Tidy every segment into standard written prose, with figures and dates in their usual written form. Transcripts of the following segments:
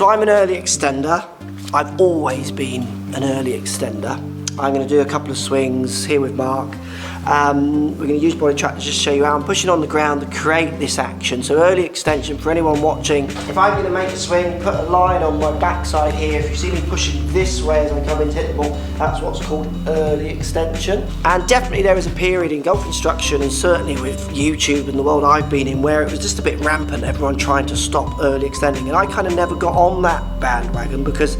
So I'm an early extender. I've always been an early extender. I'm going to do a couple of swings here with Mark. We're going to use body track to just show you how I'm pushing on the ground to create this action. So early extension for anyone watching. If I'm going to make a swing, put a line on my backside here. If you see me pushing this way as I come in to hit the ball, that's what's called early extension. And definitely there is a period in golf instruction, and certainly with YouTube and the world I've been in, where it was just a bit rampant, everyone trying to stop early extending. And I kind of never got on that bandwagon because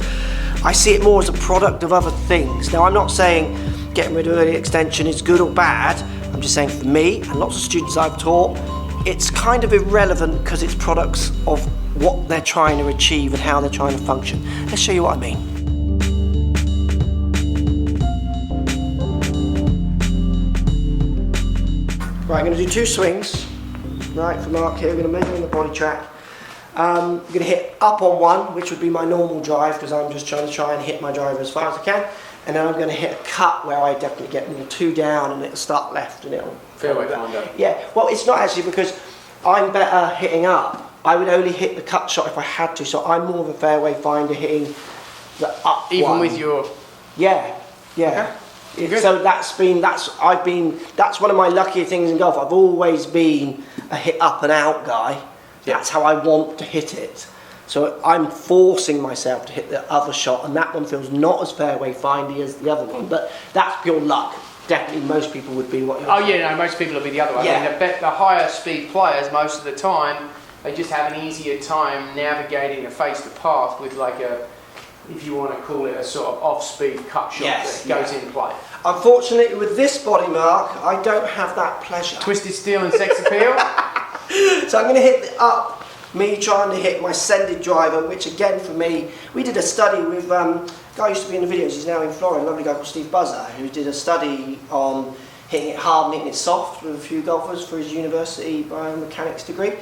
I see it more as a product of other things. Now, I'm not saying getting rid of early extension is good or bad. I'm just saying for me and lots of students I've taught, it's kind of irrelevant because it's products of what they're trying to achieve and how they're trying to function. Let's show you what I mean. Right, I'm going to do 2 swings. Right, for Mark here, we're going to measure on the body track. I'm going to hit up on one, which would be my normal drive because I'm just trying to hit my driver as far as I can. And then I'm going to hit a cut where I definitely get more 2 down and it'll start left and it'll... Fairway finder. Yeah, well it's not actually because I'm better hitting up. I would only hit the cut shot if I had to, so I'm more of a fairway finder hitting the up Even one. with your... Yeah. Okay. So that's one of my luckier things in golf. I've always been a hit up and out guy. That's how I want to hit it. So I'm forcing myself to hit the other shot, and that one feels not as fairway findy as the other one, but that's pure luck. Definitely most people would be what you're saying. Yeah, no, most people will be the other way. Yeah. I mean, the higher speed players, most of the time, they just have an easier time navigating a face to path with like a, if you want to call it a sort of off-speed cut shot that goes in play. Unfortunately, with this body, Mark, I don't have that pleasure. Twisted steel and sex appeal. So I'm going to hit the up. Me trying to hit my sended driver, which again for me, we did a study with a guy who used to be in the videos, he's now in Florida, a lovely guy called Steve Buzzer, who did a study on hitting it hard and hitting it soft with a few golfers for his university biomechanics degree.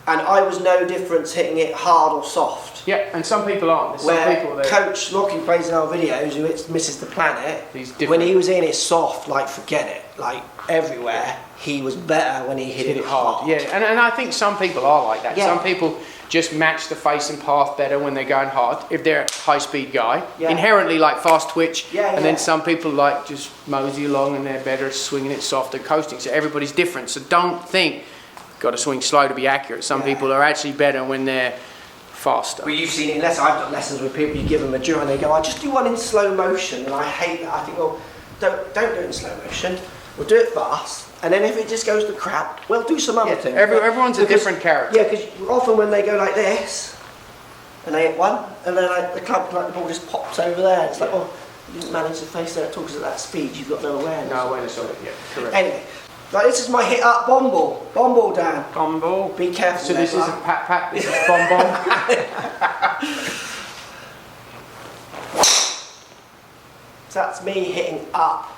And I was no difference hitting it hard or soft. Yeah, and some people aren't. There's some people that... Coach Lockie plays in our videos, who misses the planet, He's different. when he was in it soft, like forget it, like everywhere, he was better when he hit it hard. Yeah, and I think some people are like that. Yeah. Some people just match the face and path better when they're going hard, if they're a high speed guy. Yeah. Inherently like fast twitch, Yeah, and then some people like just mosey along and they're better swinging it soft and coasting. So everybody's different. So don't think, got to swing slow to be accurate. Some people are actually better when they're faster. Well, you've seen it in lessons. I've done lessons with people, you give them a drill and they go, I just do one in slow motion, and I hate that. I think, well, don't do it in slow motion. We'll do it fast, and then if it just goes to crap, well, do some other thing. Everyone's a different character. Yeah, because often when they go like this, and they hit one, and then like, the ball just pops over there. It's like, well, you didn't manage to face there. It talks at that speed, you've got no awareness. No awareness of it, yeah, correct. Anyway, like this is my hit up bomb ball. Bomb ball down. Bomb ball. Be careful. So this isn't pat pat, this is bomb bomb. So that's me hitting up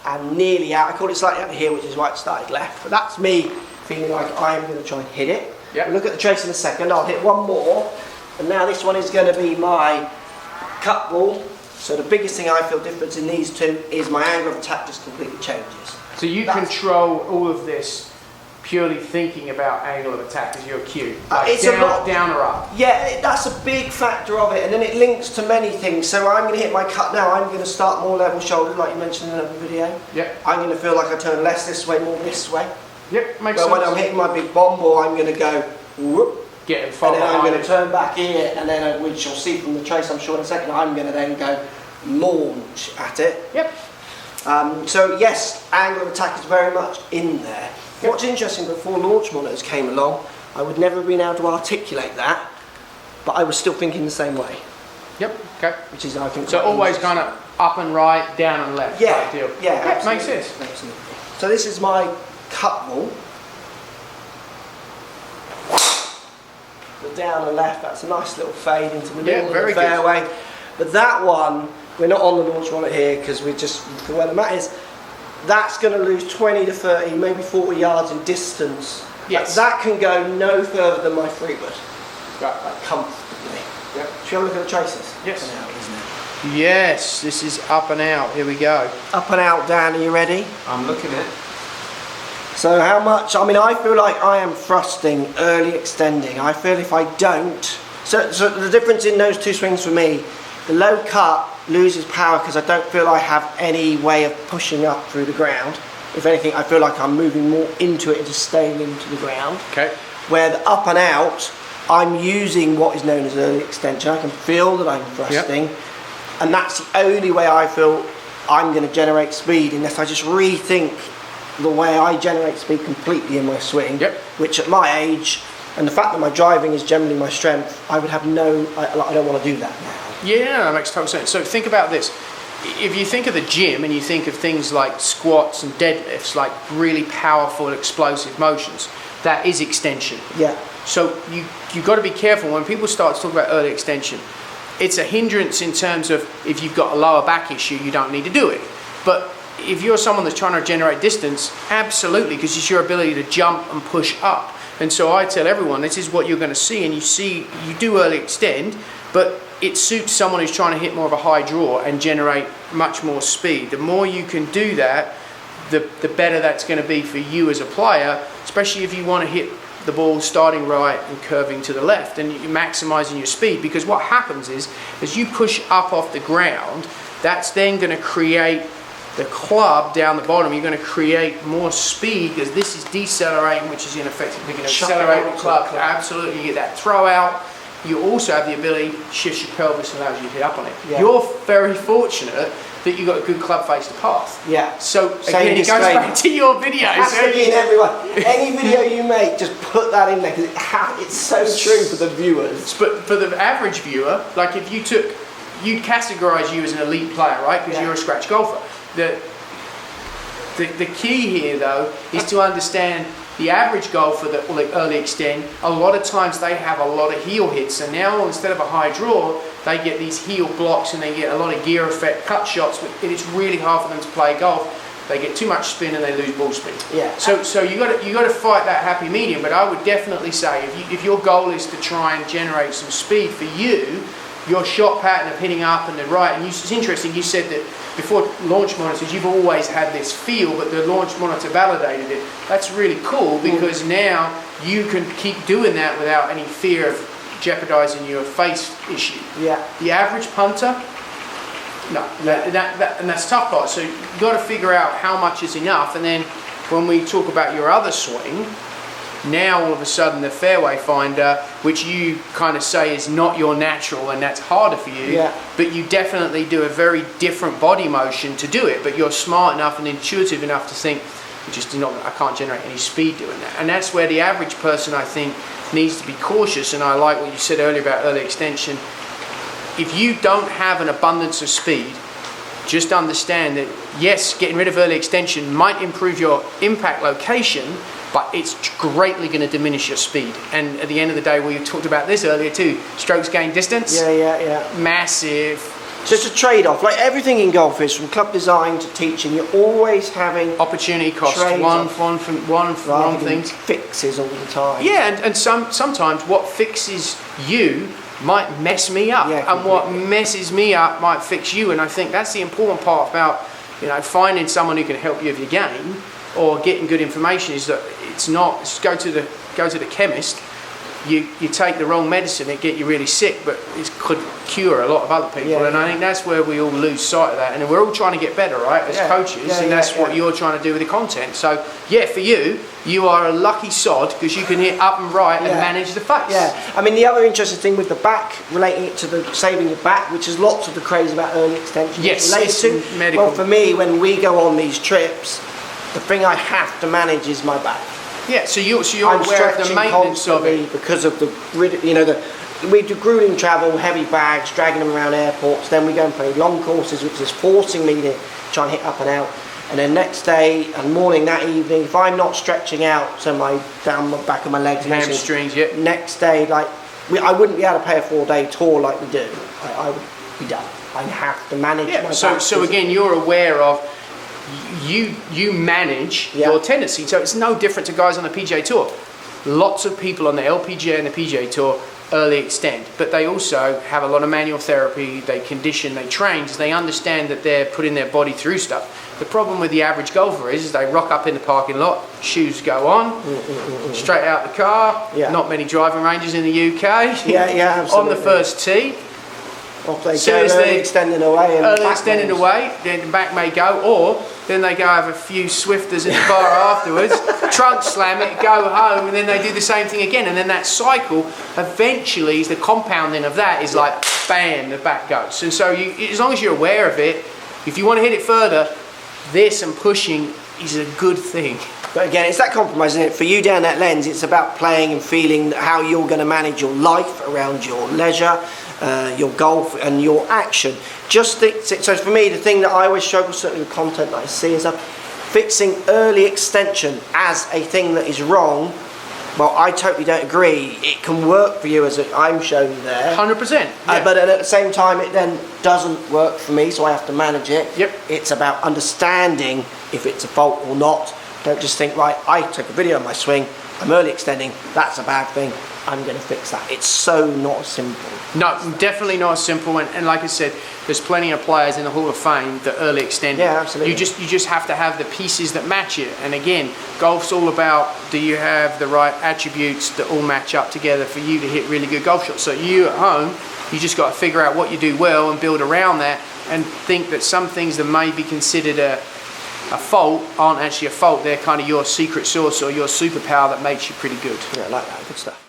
and nearly out. I call it slightly out here, which is why it started left. But that's me feeling like I'm going to try and hit it. Yep. We'll look at the trace in a second. I'll hit one more. And now this one is going to be my cut ball. So the biggest thing I feel difference in these two is my angle of attack just completely changes. So you control all of this purely thinking about angle of attack as your cue. Like it's down or up. Yeah, that's a big factor of it, and then it links to many things. So I'm going to hit my cut now. I'm going to start more level shouldered, like you mentioned in another video. Yep. I'm going to feel like I turn less this way, more this way. Yep, makes But sense. when I'm hitting my big bomb ball, I'm going to go whoop, Get far and then I'm behind going to turn back here, and then which you'll see from the trace, I'm sure in a second, I'm going to then go launch at it. Yep. So yes, angle of attack is very much in there. Yep. What's interesting, before launch monitors came along, I would never have been able to articulate that, but I was still thinking the same way. Yep. Okay. Which is, I think, So always kind of up and right, down and left type deal. Yeah, makes sense. Absolutely. So this is my cut ball. The down and left, that's a nice little fade into the middle of the fairway. Good. But that one, we're not on the launch monitor here because we're just, the way the mat is, that's going to lose 20 to 30, maybe 40 yards in distance. Yes. That can go no further than my 3-wood. Right. Like comfortably. Yep. Should we have a look at the traces? Yes. Up and out, isn't it? Yes, this is up and out. Here we go. Up and out, Dan, are you ready? I'm looking at. So how much, I mean, I feel like I am thrusting, early extending. I feel if I don't So the difference in those two swings for me, the low cut loses power because I don't feel I have any way of pushing up through the ground. If anything, I feel like I'm moving more into it and just staying into the ground. Okay. Where the up and out, I'm using what is known as early extension. I can feel that I'm thrusting, and that's the only way I feel I'm going to generate speed, unless I just rethink the way I generate speed completely in my swing, which at my age, and the fact that my driving is generally my strength, I would have I don't want to do that now. Yeah, that makes total sense. So think about this. If you think of the gym and you think of things like squats and deadlifts, like really powerful, explosive motions, that is extension. Yeah. So you've got to be careful when people start to talk about early extension. It's a hindrance in terms of if you've got a lower back issue, you don't need to do it. But if you're someone that's trying to generate distance, absolutely, because it's your ability to jump and push up. And so I tell everyone, this is what you're going to see, and you do early extend, but it suits someone who's trying to hit more of a high draw and generate much more speed. The more you can do that, the better that's going to be for you as a player, especially if you want to hit the ball starting right and curving to the left, and you're maximizing your speed. Because what happens is, as you push up off the ground, that's then going to create the club down the bottom. You're going to create more speed because this is decelerating, which is in effect going to accelerate the club. Absolutely, you get that throw out. You also have the ability to shift your pelvis and allows you to hit up on it. Yeah. You're very fortunate that you got a good club face to path. Yeah. So again, it goes back to your videos. It has to be in everyone. Any video you make, just put that in there because it's so true for the viewers. But for the average viewer, like if you'd categorize you as an elite player, right? Because you're a scratch golfer. The key here though is to understand the average golfer that will early extend, a lot of times they have a lot of heel hits, and now instead of a high draw, they get these heel blocks and they get a lot of gear effect cut shots, and it's really hard for them to play golf. They get too much spin and they lose ball speed. Yeah. So you got to fight that happy medium. But I would definitely say if your goal is to try and generate some speed for you, your shot pattern of hitting up and the right, and it's interesting, you said that before launch monitors you've always had this feel, but the launch monitor validated it. That's really cool because now you can keep doing that without any fear of jeopardizing your face issue. Yeah. The average punter, no, and that's tough part. So you've got to figure out how much is enough, and then when we talk about your other swing, now all of a sudden the fairway finder, which you kind of say is not your natural and that's harder for you, but you definitely do a very different body motion to do it, but you're smart enough and intuitive enough to think, I can't generate any speed doing that. And that's where the average person, I think, needs to be cautious. And I like what you said earlier about early extension. If you don't have an abundance of speed, just understand that yes, getting rid of early extension might improve your impact location, but it's greatly going to diminish your speed. And at the end of the day, we talked about this earlier too, strokes gain distance. Yeah. Massive. So it's a trade-off. Like everything in golf is, from club design to teaching, you're always having opportunity cost. One wrong thing. Fixes all the time. Yeah, and sometimes what fixes you might mess me up, and what messes me up might fix you. And I think that's the important part about finding someone who can help you with your game or getting good information, is that it's not just go to the chemist. You take the wrong medicine, it get you really sick, but it could cure a lot of other people. And I think that's where we all lose sight of that. And we're all trying to get better, right, as coaches, and that's what you're trying to do with the content. So for you are a lucky sod because you can hit up and right and manage the face. Yeah, I mean the other interesting thing with the back, relating it to the saving the back, which is lots of the craze about early extension. Yes, it's medical. Well, for me, when we go on these trips, the thing I have to manage is my back. Yeah, so you're I'm aware of the maintenance of it because of we do grueling travel, heavy bags, dragging them around airports. Then we go and play long courses, which is forcing me to try and hit up and out. And then next day and morning, that evening, if I'm not stretching out, so down the back of my legs, hamstrings, next day, I wouldn't be able to play a 4-day tour like we do. I would be done. I have to manage. Yeah. So again, you're aware of. You manage your tendency, so it's no different to guys on the PGA Tour. Lots of people on the LPGA and the PGA Tour early extend, but they also have a lot of manual therapy, they condition, they train, because they understand that they're putting their body through stuff. The problem with the average golfer is they rock up in the parking lot, shoes go on, straight out the car, not many driving ranges in the UK, absolutely. on the first tee. As soon as they're extending away, then the back may go, or then they go have a few swifters at the bar afterwards, trunk slam it, go home, and then they do the same thing again, and then that cycle eventually is the compounding of that is like bam, the back goes. And so as long as you're aware of it, if you want to hit it further, this and pushing is a good thing. But again, it's that compromise, isn't it? For you down that lens, it's about playing and feeling how you're going to manage your life around your leisure, your golf and your action. So for me, the thing that I always struggle, certainly with content that I see, is fixing early extension as a thing that is wrong. Well, I totally don't agree. It can work for you as I'm showing there. 100%. But at the same time, it then doesn't work for me, so I have to manage it. Yep. It's about understanding if it's a fault or not. Don't just think, right, I took a video of my swing, I'm early extending, that's a bad thing, I'm going to fix that. It's so not simple. No, definitely not simple. And like I said, there's plenty of players in the Hall of Fame that early extend. Yeah, absolutely. You just have to have the pieces that match it. And again, golf's all about, do you have the right attributes that all match up together for you to hit really good golf shots? So you at home, you just got to figure out what you do well and build around that, and think that some things that may be considered a fault aren't actually a fault. They're kind of your secret sauce or your superpower that makes you pretty good. Yeah, I like that. Good stuff.